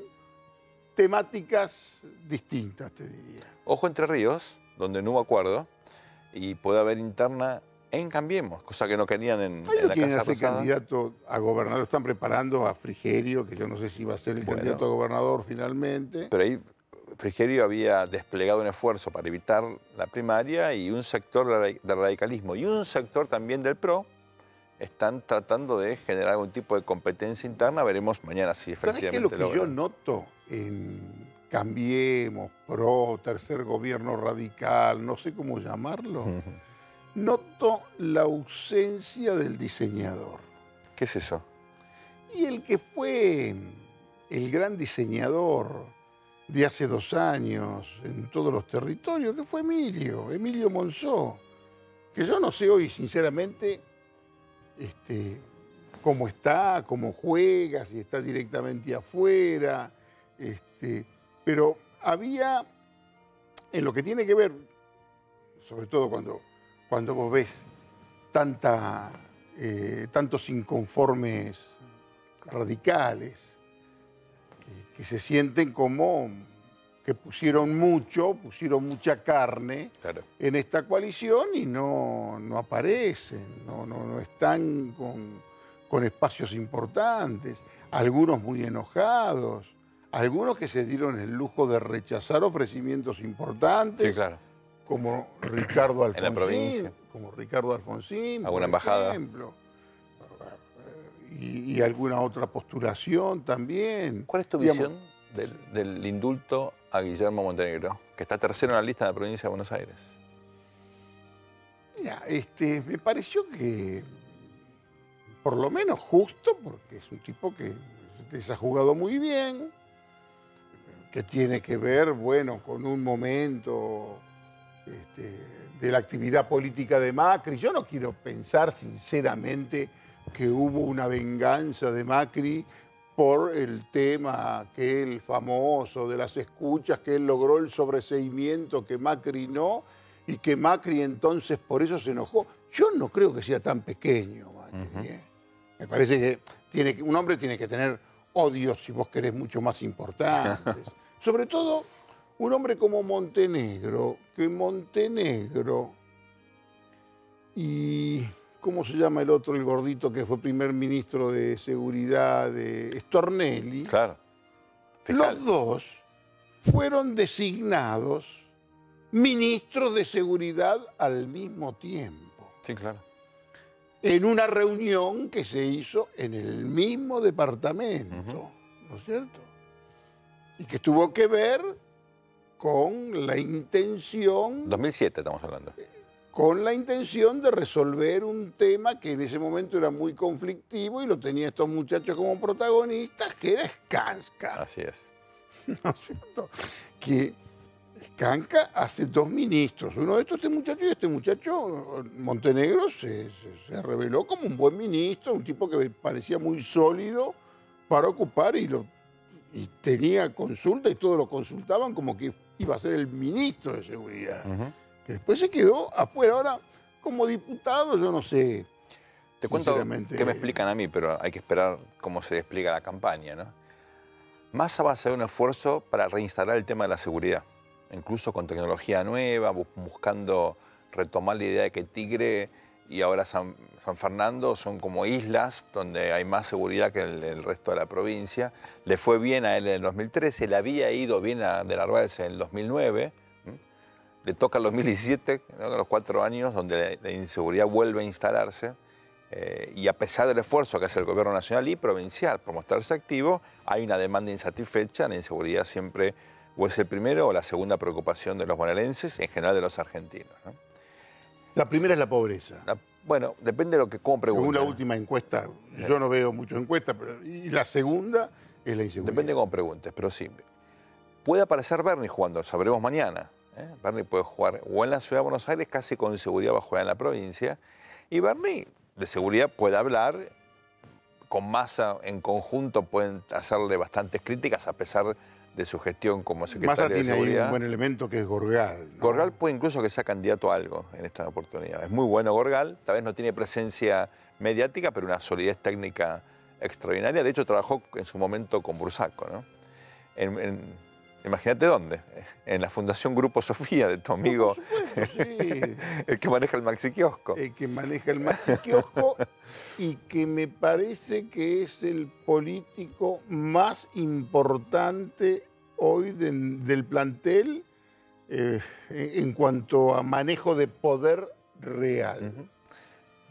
temáticas distintas, te diría. Ojo Entre Ríos, donde no hubo acuerdo, y puede haber interna en Cambiemos, cosa que no querían en Ahí la no quieren Casa hacer Rosada. candidato a gobernador, están preparando a Frigerio, que yo no sé si va a ser el Bueno. candidato a gobernador finalmente. Pero ahí Frigerio había desplegado un esfuerzo para evitar la primaria, y un sector del radicalismo y un sector también del PRO están tratando de generar algún tipo de competencia interna. Veremos mañana si ¿Sabés qué es efectivamente lo que yo logran. noto en Cambiemos, PRO, tercer gobierno radical, no sé cómo llamarlo? Noto la ausencia del diseñador. ¿Qué es eso? Y el que fue el gran diseñador de hace 2 años en todos los territorios, que fue Emilio Monzó, que yo no sé hoy, sinceramente, cómo está, cómo juega, si está directamente afuera, pero había, en lo que tiene que ver, sobre todo cuando vos ves tantos inconformes radicales que se sienten como que pusieron mucha carne Claro. en esta coalición y no aparecen, no están con espacios importantes, algunos muy enojados, algunos que se dieron el lujo de rechazar ofrecimientos importantes. Sí, claro. Como Ricardo Alfonsín. En la provincia. Como Ricardo Alfonsín, ¿Alguna por embajada? ejemplo. Y alguna otra postulación también. ¿Cuál es tu Digamos, visión del indulto a Guillermo Montenegro, que está tercero en la lista de la provincia de Buenos Aires? Mira, me pareció que por lo menos justo, porque es un tipo que les ha jugado muy bien, que tiene que ver, bueno, con un momento de la actividad política de Macri. Yo no quiero pensar sinceramente que hubo una venganza de Macri por el tema aquel famoso de las escuchas, que él logró el sobreseimiento, que Macri no, y que Macri entonces por eso se enojó. Yo no creo que sea tan pequeño, Macri. Me parece que un hombre tiene que tener odios, si vos querés, mucho más importantes. Sobre todo un hombre como Montenegro, que Montenegro y... ¿Cómo se llama el otro, el gordito que fue primer ministro de Seguridad, de Stornelli? Claro. Fiscal. Los dos fueron designados ministros de Seguridad al mismo tiempo, Sí, claro. en una reunión que se hizo en el mismo departamento, ¿no es cierto? Y que tuvo que ver con la intención... 2007 estamos hablando. Con la intención de resolver un tema que en ese momento era muy conflictivo y lo tenía estos muchachos como protagonistas, que era Skanska, Así es. ¿no es cierto? Que Skanska hace 2 ministros. Uno de estos, este muchacho, Montenegro, se reveló como un buen ministro, un tipo que parecía muy sólido para ocupar y tenía consulta y todos lo consultaban como que iba a ser el ministro de Seguridad. Que después se quedó afuera. Ahora, como diputado, yo no sé. Te cuento sinceramente, qué me explican a mí, pero hay que esperar cómo se despliega la campaña, ¿no? Massa va a hacer un esfuerzo para reinstalar el tema de la seguridad, incluso con tecnología nueva, buscando retomar la idea de que Tigre y ahora San Fernando son como islas donde hay más seguridad que el resto de la provincia. Le fue bien a él en el 2013, le había ido bien a De Narváez en el 2009. Le toca el 2017, ¿no? Los 4 años donde la inseguridad vuelve a instalarse. Y a pesar del esfuerzo que hace el gobierno nacional y provincial por mostrarse activo, hay una demanda insatisfecha. La inseguridad siempre o es el primero o la segunda preocupación de los bonaerenses y en general de los argentinos, ¿no? La primera es la pobreza. Bueno, depende de cómo pregunten. Según la última encuesta, yo no veo muchas encuestas, y la segunda es la inseguridad. Depende de cómo preguntes, pero sí. Puede aparecer Bernie jugando, sabremos mañana. Bernie puede jugar o en la ciudad de Buenos Aires, casi con seguridad va a jugar en la provincia. Y Bernie, de seguridad, puede hablar. Con Massa en conjunto pueden hacerle bastantes críticas a pesar de su gestión como secretario de Massa tiene Seguridad. ahí un buen elemento que es Gorgal, ¿no? Gorgal puede incluso que sea candidato a algo en esta oportunidad. Es muy bueno Gorgal, tal vez no tiene presencia mediática, pero una solidez técnica extraordinaria. De hecho, trabajó en su momento con Bursaco, ¿no? Imagínate dónde, en la Fundación Grupo Sofía de tu amigo, por supuesto, sí. el que maneja el Maxi Kiosco. El que maneja el Maxi Kiosco y que me parece que es el político más importante hoy del plantel en cuanto a manejo de poder real.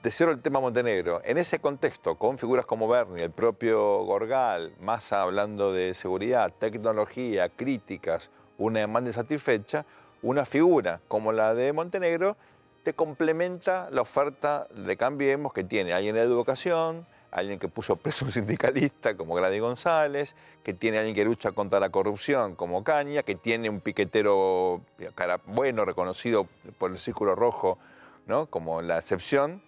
Te cierro el tema Montenegro. En ese contexto, con figuras como Bernie, el propio Gorgal, Massa hablando de seguridad, tecnología, críticas, una demanda insatisfecha, una figura como la de Montenegro te complementa la oferta de Cambiemos que tiene alguien de educación, alguien que puso preso a un sindicalista como Gladys González, que tiene alguien que lucha contra la corrupción como Caña, que tiene un piquetero bueno, reconocido por el Círculo Rojo, ¿no? Como la excepción.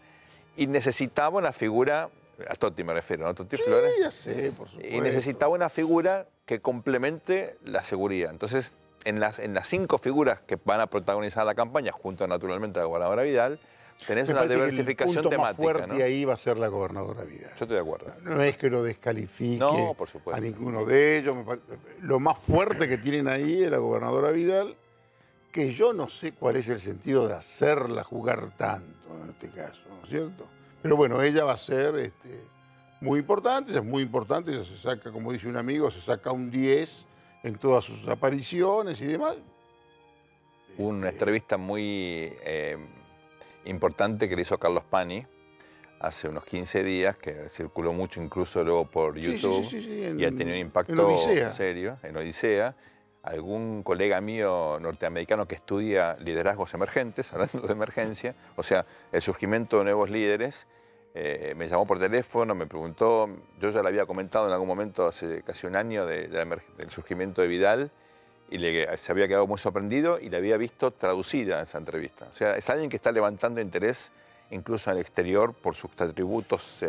Y necesitaba una figura, a Totti me refiero, ¿no? Totti Flores. Sí, ya sé, por supuesto. Y necesitaba una figura que complemente la seguridad. Entonces, en las 5 figuras que van a protagonizar la campaña, junto naturalmente a la gobernadora Vidal, tenés una diversificación temática. Más fuerte, ¿no? Y ahí va a ser la gobernadora Vidal. Yo estoy de acuerdo. No es que lo descalifique No, por supuesto. a ninguno de ellos. Lo más fuerte que tienen ahí es la gobernadora Vidal, que yo no sé cuál es el sentido de hacerla jugar tanto en este caso, ¿no es cierto? Pero bueno, ella va a ser muy importante, ella es muy importante, ella se saca, como dice un amigo, se saca un 10 en todas sus apariciones y demás. Una entrevista muy importante que le hizo Carlos Pani hace unos 15 días, que circuló mucho incluso luego por YouTube, sí, y ha tenido un impacto serio en Odisea. Algún colega mío norteamericano que estudia liderazgos emergentes, hablando de emergencia, o sea, el surgimiento de nuevos líderes, me llamó por teléfono, me preguntó, yo ya le había comentado en algún momento hace casi un año del surgimiento de Vidal, y se había quedado muy sorprendido y le había visto traducida esa entrevista. O sea, es alguien que está levantando interés incluso en el exterior por sus atributos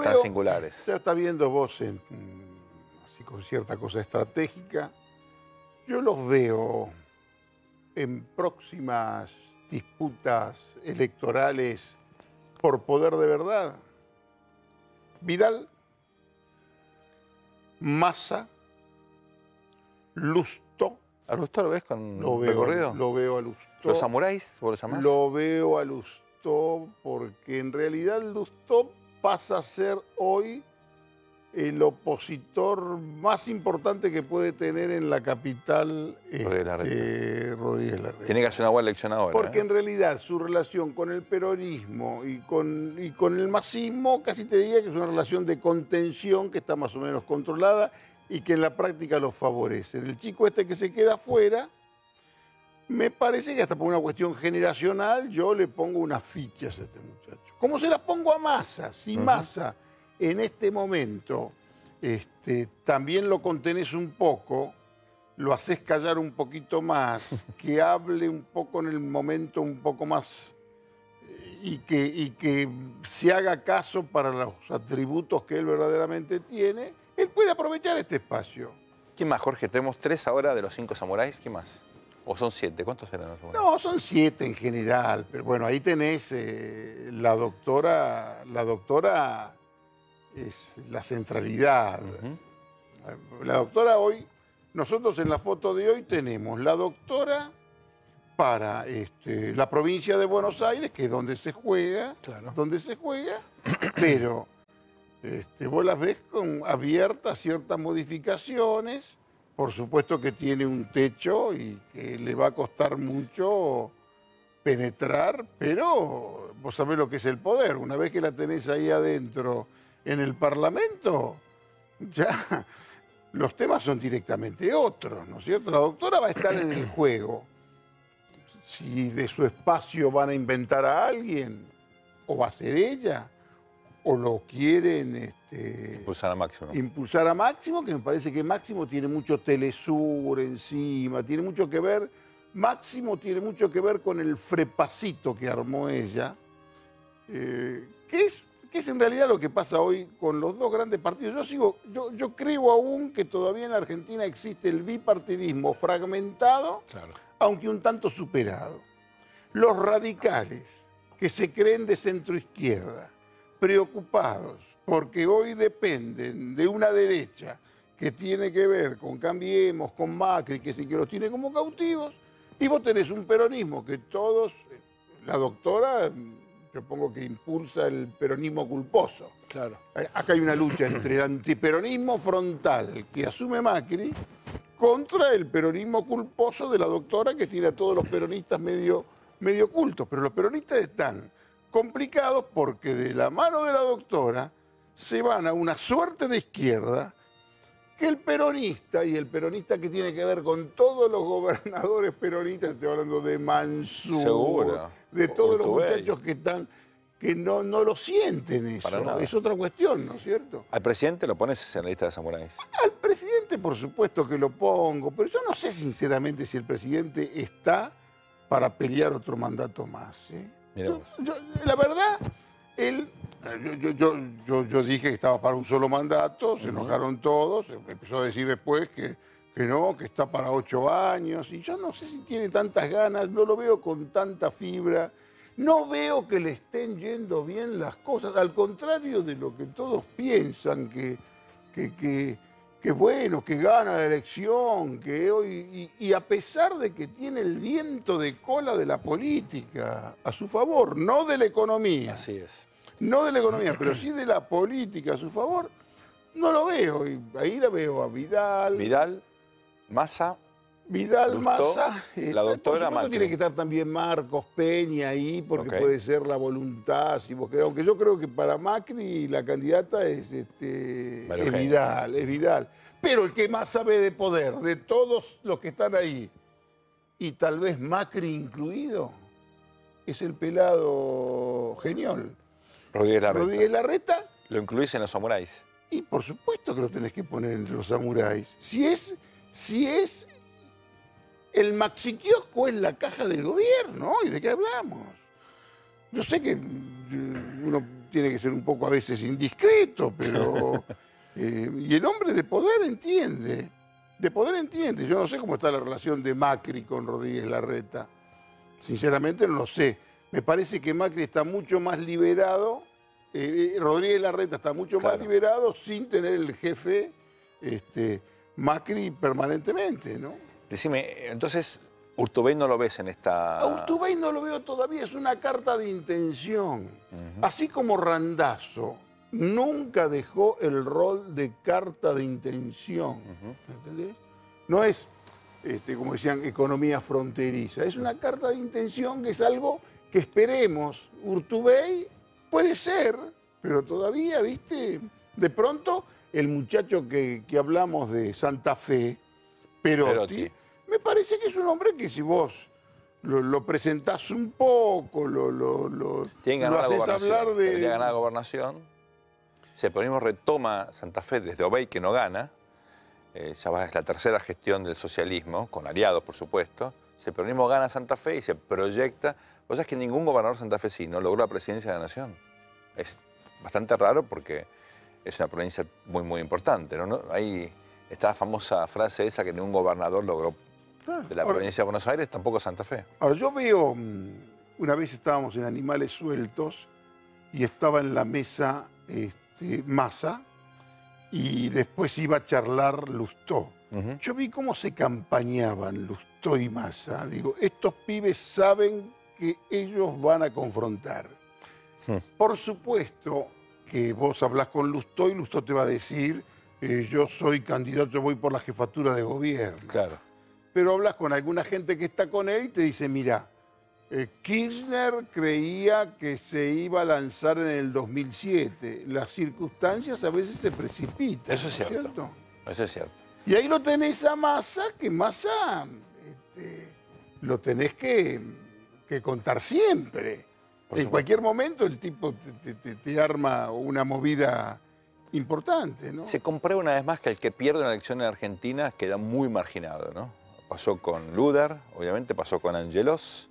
tan singulares. Ya está viendo vos así con cierta cosa estratégica. Yo los veo en próximas disputas electorales por poder de verdad. Vidal, Massa, Lustó. ¿A Lustó lo ves con recorrido? Lo veo a Lustó. ¿Los samuráis, vos los llamás? Lo veo a Lustó porque en realidad Lustó pasa a ser hoy el opositor más importante que puede tener en la capital Rodríguez Larreta. Tiene que hacer una buena elección ahora. Porque en realidad su relación con el peronismo y con el masismo, casi te diría que es una relación de contención que está más o menos controlada y que en la práctica lo favorece. El chico que se queda afuera, me parece que hasta por una cuestión generacional yo le pongo unas fichas a este muchacho. ¿Cómo se las pongo a Massa? Si Massa en este momento también lo contenés un poco, lo haces callar un poquito más, que hable un poco en el momento un poco más y que se haga caso para los atributos que él verdaderamente tiene, él puede aprovechar este espacio. ¿Quién más, Jorge? Tenemos 3 ahora de los 5 samuráis. ¿Quién más? ¿O son 7? ¿Cuántos eran los samuráis? No, son 7 en general, pero bueno, ahí tenés la doctora es la centralidad. La doctora hoy, nosotros en la foto de hoy tenemos la doctora para la provincia de Buenos Aires, que es donde se juega, pero vos las ves con abiertas ciertas modificaciones, por supuesto que tiene un techo y que le va a costar mucho penetrar, pero vos sabés lo que es el poder. Una vez que la tenés ahí adentro en el Parlamento, ya los temas son directamente otros, ¿no es cierto? La doctora va a estar en el juego. Si de su espacio van a inventar a alguien, o va a ser ella, o lo quieren Impulsar a Máximo. impulsar a Máximo, que me parece que Máximo tiene mucho Telesur encima, tiene mucho que ver, Máximo tiene mucho que ver con el frepacito que armó ella, que es en realidad lo que pasa hoy con los dos grandes partidos. Yo creo aún que todavía en la Argentina existe el bipartidismo fragmentado, Claro. aunque un tanto superado. Los radicales, que se creen de centroizquierda, preocupados porque hoy dependen de una derecha que tiene que ver con Cambiemos, con Macri, que sí que los tiene como cautivos, y vos tenés un peronismo que todos, la doctora, yo pongo que impulsa el peronismo culposo. Claro. Acá hay una lucha entre el antiperonismo frontal que asume Macri contra el peronismo culposo de la doctora, que tiene a todos los peronistas medio cultos. Pero los peronistas están complicados porque de la mano de la doctora se van a una suerte de izquierda que el peronista, y el peronista que tiene que ver con todos los gobernadores peronistas, estoy hablando de Mansur, Seguro. de todos los Urtubey. muchachos que no lo sienten eso. Para nada. Es otra cuestión, ¿no es cierto? Al presidente lo pones en la lista de samuráis. Al presidente, por supuesto que lo pongo, pero yo no sé sinceramente si el presidente está para pelear otro mandato más. Mira vos. La verdad, él, yo dije que estaba para un solo mandato, se enojaron todos, empezó a decir después que no, que está para 8 años, y yo no sé si tiene tantas ganas, no lo veo con tanta fibra, no veo que le estén yendo bien las cosas, al contrario de lo que todos piensan, que bueno, que gana la elección, que hoy, y a pesar de que tiene el viento de cola de la política a su favor, no de la economía. Así es. No de la economía, pero sí de la política a su favor, no lo veo. Y ahí la veo a Vidal. Vidal, Massa, Vidal, Lustó, Massa. la doctora por supuesto Macri. tiene que estar también Marcos Peña ahí, porque Ok. puede ser la voluntad, si vos querés. Aunque yo creo que para Macri la candidata es María Eugenia. Vidal, es Vidal. Pero el que más sabe de poder, de todos los que están ahí, y tal vez Macri incluido, es el pelado Geniol. Rodríguez Larreta. Rodríguez Larreta. Lo incluís en los samuráis. Y por supuesto que lo tenés que poner entre los samuráis. Si es el Maxi Kiosco es la caja del gobierno, ¿y de qué hablamos? Yo sé que uno tiene que ser un poco a veces indiscreto, pero... y el hombre de poder entiende. De poder entiende. Yo no sé cómo está la relación de Macri con Rodríguez Larreta. Sinceramente no lo sé. Me parece que Macri está mucho más liberado, Rodríguez Larreta está mucho más liberado sin tener el jefe Macri permanentemente, ¿no? Decime, entonces, Urtubey no lo ves en esta... A Urtubey no lo veo todavía, es una carta de intención. Así como Randazzo nunca dejó el rol de carta de intención, ¿entendés? No es, como decían, economía fronteriza, es una carta de intención que es algo que esperemos. Urtubey puede ser, pero todavía, ¿viste? De pronto, el muchacho que hablamos de Santa Fe, Perotti, me parece que es un hombre que si vos lo presentás un poco, lo haces hablar de... Debería ganar la gobernación. Si el peronismo retoma Santa Fe desde Obey, que no gana, ya es la tercera gestión del socialismo, con aliados, por supuesto. Si el peronismo gana Santa Fe y se proyecta... Vos sabés que ningún gobernador santafesino logró la presidencia de la Nación. Es bastante raro porque es una provincia muy, muy importante, ¿no? Ahí está la famosa frase esa que ningún gobernador logró de la provincia de Buenos Aires, tampoco Santa Fe. Ahora, yo veo, una vez estábamos en Animales Sueltos y estaba en la mesa Massa y después iba a charlar Lustó. Yo vi cómo se campañaban Lustó y Massa. Digo, estos pibes saben que ellos van a confrontar. Por supuesto que vos hablás con Lustó y Lustó te va a decir, yo soy candidato, yo voy por la jefatura de gobierno. Claro. Pero hablas con alguna gente que está con él y te dice, mira, Kirchner creía que se iba a lanzar en el 2007. Las circunstancias a veces se precipitan. Eso es cierto. Eso es cierto. Y ahí lo tenés a Massa, que Massa lo tenés que contar siempre. En cualquier momento el tipo te arma una movida importante, ¿no? Se comprueba una vez más que el que pierde una elección en Argentina queda muy marginado, ¿no? Pasó con Luder, obviamente, pasó con Angelos,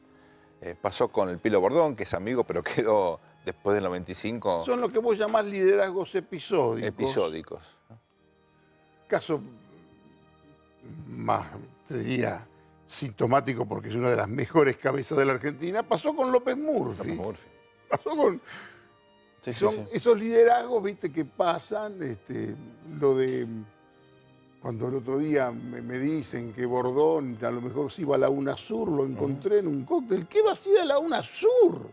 pasó con el Pilo Bordón, que es amigo, pero quedó después del 95... Son lo que vos llamás liderazgos episódicos. Episódicos, ¿no? Caso más, te diría, sintomático porque es una de las mejores cabezas de la Argentina, pasó con López Murphy. Pasó con... Sí, son sí. esos liderazgos, viste, que pasan, lo de... Cuando el otro día me dicen que Bordón a lo mejor se iba a la UNASUR, lo encontré en un cóctel. ¿Qué vas a ir a la UNASUR?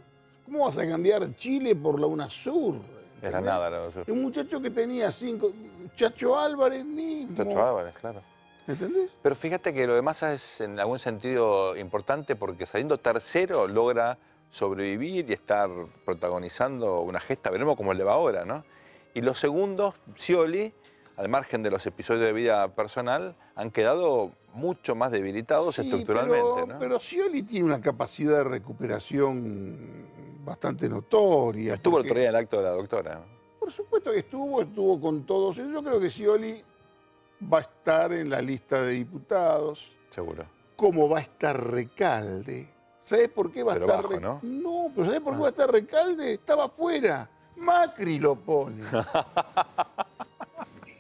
¿Cómo vas a cambiar Chile por la UNASUR? Era nada la UNASUR. Un muchacho que tenía 5... Chacho Álvarez mismo. Chacho Álvarez, claro. ¿Entendés? Pero fíjate que lo de Massa es en algún sentido importante porque saliendo tercero logra sobrevivir y estar protagonizando una gesta, veremos cómo le va ahora, ¿no? Y los segundos, Scioli, al margen de los episodios de vida personal, han quedado mucho más debilitados estructuralmente, ¿no? Pero Scioli tiene una capacidad de recuperación bastante notoria. Estuvo el otro día en el acto de la doctora. Por supuesto que estuvo con todos. Yo creo que Scioli va a estar en la lista de diputados. Seguro. Como va a estar Recalde. ¿Sabés por qué va a estar Recalde? ¿No? No, pero ¿sabés por qué va a estar Recalde? Estaba afuera. Macri lo pone.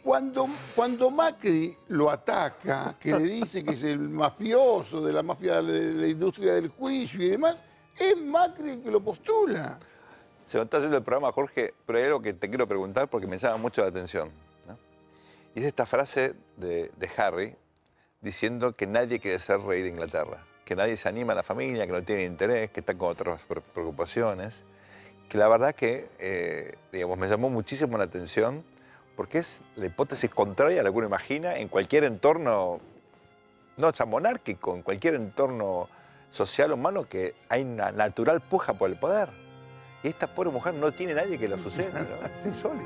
Cuando Macri lo ataca, que le dice que es el mafioso de la mafia de la industria del juicio y demás, es Macri el que lo postula. Se me está haciendo el programa, Jorge, pero hay algo que te quiero preguntar porque me llama mucho la atención, ¿no? Y es esta frase de Harry diciendo que nadie quiere ser rey de Inglaterra, que nadie se anima a la familia, que no tiene interés, que está con otras preocupaciones, que la verdad que, digamos, me llamó muchísimo la atención porque es la hipótesis contraria a la que uno imagina en cualquier entorno, no ya monárquico, en cualquier entorno social humano que hay una natural puja por el poder. Y esta pobre mujer no tiene nadie que la suceda, ¿no? Es insólito.